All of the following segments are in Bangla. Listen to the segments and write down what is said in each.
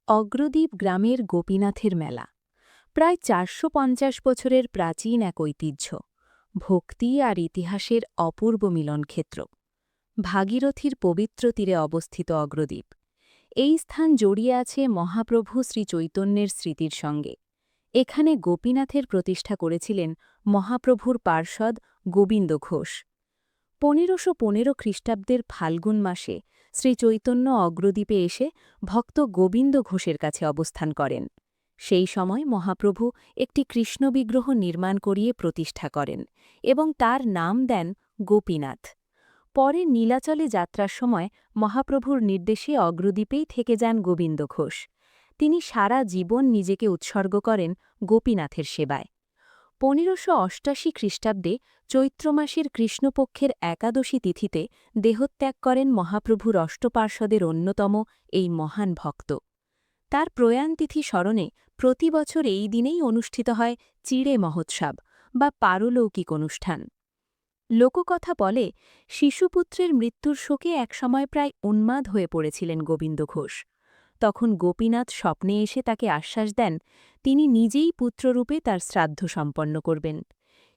অগ্রদ্বীপ গ্রামের গোপীনাথের মেলা প্রায় ৪৫০ বছরের প্রাচীন এক ঐতিহ্য, ভক্তি আর ইতিহাসের অপূর্ব মিলনক্ষেত্র। ভাগীরথীর পবিত্র তীরে অবস্থিত অগ্রদ্বীপ, এই স্থান জড়িয়ে আছে মহাপ্রভু শ্রী চৈতন্যের স্মৃতির সঙ্গে। এখানে গোপীনাথের প্রতিষ্ঠা করেছিলেন মহাপ্রভুর পার্ষদ গোবিন্দ ঘোষ। ১৫১৫ খ্রিস্টাব্দের ফাল্গুন মাসে শ্রীচৈতন্য অগ্রদ্বীপে এসে ভক্ত গোবিন্দ ঘোষের কাছে অবস্থান করেন। সেই সময় মহাপ্রভু একটি কৃষ্ণ বিগ্রহ নির্মাণ করিয়ে প্রতিষ্ঠা করেন এবং তার নাম দেন গোপীনাথ। পরে নীলাচলে যাত্রার সময় মহাপ্রভুর নির্দেশে অগ্রদ্বীপেই থেকে যান গোবিন্দ ঘোষ। তিনি সারা জীবন নিজেকে উৎসর্গ করেন গোপীনাথের সেবায়। ১৫৮৮ খ্রিস্টাব্দে চৈত্র মাসের কৃষ্ণপক্ষের একাদশী তিথিতে দেহত্যাগ করেন মহাপ্রভুর অষ্টপার্ষদের অন্যতম এই মহান ভক্ত। তার প্রয়াণতিথি স্মরণে প্রতি বছর এই দিনেই অনুষ্ঠিত হয় চিড়ে মহোৎসব বা পারলৌকিক অনুষ্ঠান। লোককথা বলে, শিশুপুত্রের মৃত্যুর শোকে একসময় প্রায় উন্মাদ হয়ে পড়েছিলেন গোবিন্দ ঘোষ। তখন গোপীনাথ স্বপ্নে এসে তাকে আশ্বাস দেন তিনি নিজেই পুত্ররূপে তার শ্রাদ্ধ সম্পন্ন করবেন।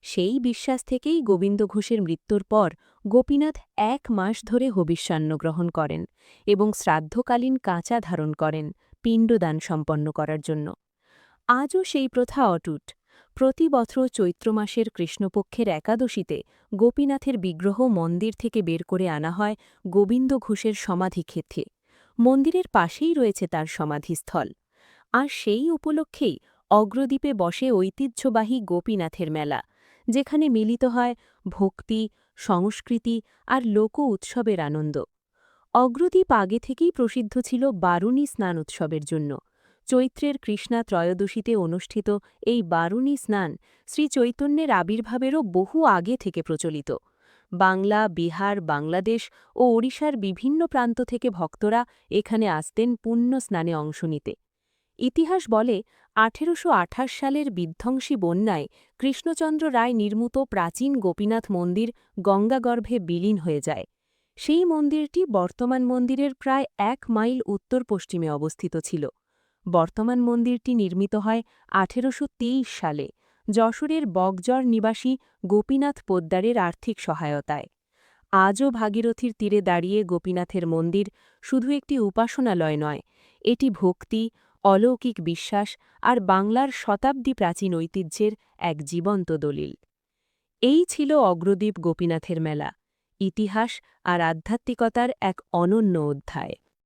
সেই বিশ্বাস থেকেই গোবিন্দ ঘোষের মৃত্যুর পর গোপীনাথ ১ মাস ধরে হবিষ্যান্ন গ্রহণ করেন এবং শ্রাদ্ধকালীন কাঁচা ধারণ করেন পিণ্ডদান সম্পন্ন করার জন্য। আজও সেই প্রথা অটুট। প্রতি বছর চৈত্র মাসের কৃষ্ণপক্ষের একাদশীতে গোপীনাথের বিগ্রহ মন্দির থেকে বের করে আনা হয় গোবিন্দ ঘোষের সমাধিক্ষেত্রে। মন্দিরের পাশেই রয়েছে তার সমাধিস্থল। আর সেই উপলক্ষেই অগ্রদ্বীপে বসে ঐতিহ্যবাহী গোপীনাথের মেলা, যেখানে মিলিত হয় ভক্তি, সংস্কৃতি আর লোক উৎসবের আনন্দ। অগ্রদ্বীপ আগে থেকেই প্রসিদ্ধ ছিল বারুণী স্নান উৎসবের জন্য। চৈত্রের কৃষ্ণা ত্রয়োদশীতে অনুষ্ঠিত এই বারুণী স্নান শ্রীচৈতন্যের আবির্ভাবেরও বহু আগে থেকে প্রচলিত। বাংলা, বিহার, বাংলাদেশ ও ওড়িশার বিভিন্ন প্রান্ত থেকে ভক্তরা এখানে আসতেন পুণ্য স্নানে অংশ নিতে। ইতিহাস বলে, ১৮২৮ সালের বিধ্বংসী বন্যায় কৃষ্ণচন্দ্র রায় নির্মিত প্রাচীন গোপীনাথ মন্দির গঙ্গাগর্ভে বিলীন হয়ে যায়। সেই মন্দিরটি বর্তমান মন্দিরের প্রায় ১ মাইল উত্তর-পশ্চিমে অবস্থিত ছিল। বর্তমান মন্দিরটি নির্মিত হয় ১৮২৩ সালে যশোরের বগজর নিবাসী গোপীনাথ পোদ্দারের আর্থিক সহায়তায়। আজও ভাগীরথীর তীরে দাঁড়িয়ে গোপীনাথের মন্দির শুধু একটি উপাসনালয় নয়, এটি ভক্তি, অলৌকিক বিশ্বাস আর বাংলার শতাব্দী প্রাচীন ঐতিহ্যের এক জীবন্ত দলিল। এই ছিল অগ্রদ্বীপ গোপীনাথের মেলা, ইতিহাস আর আধ্যাত্মিকতার এক অনন্য অধ্যায়।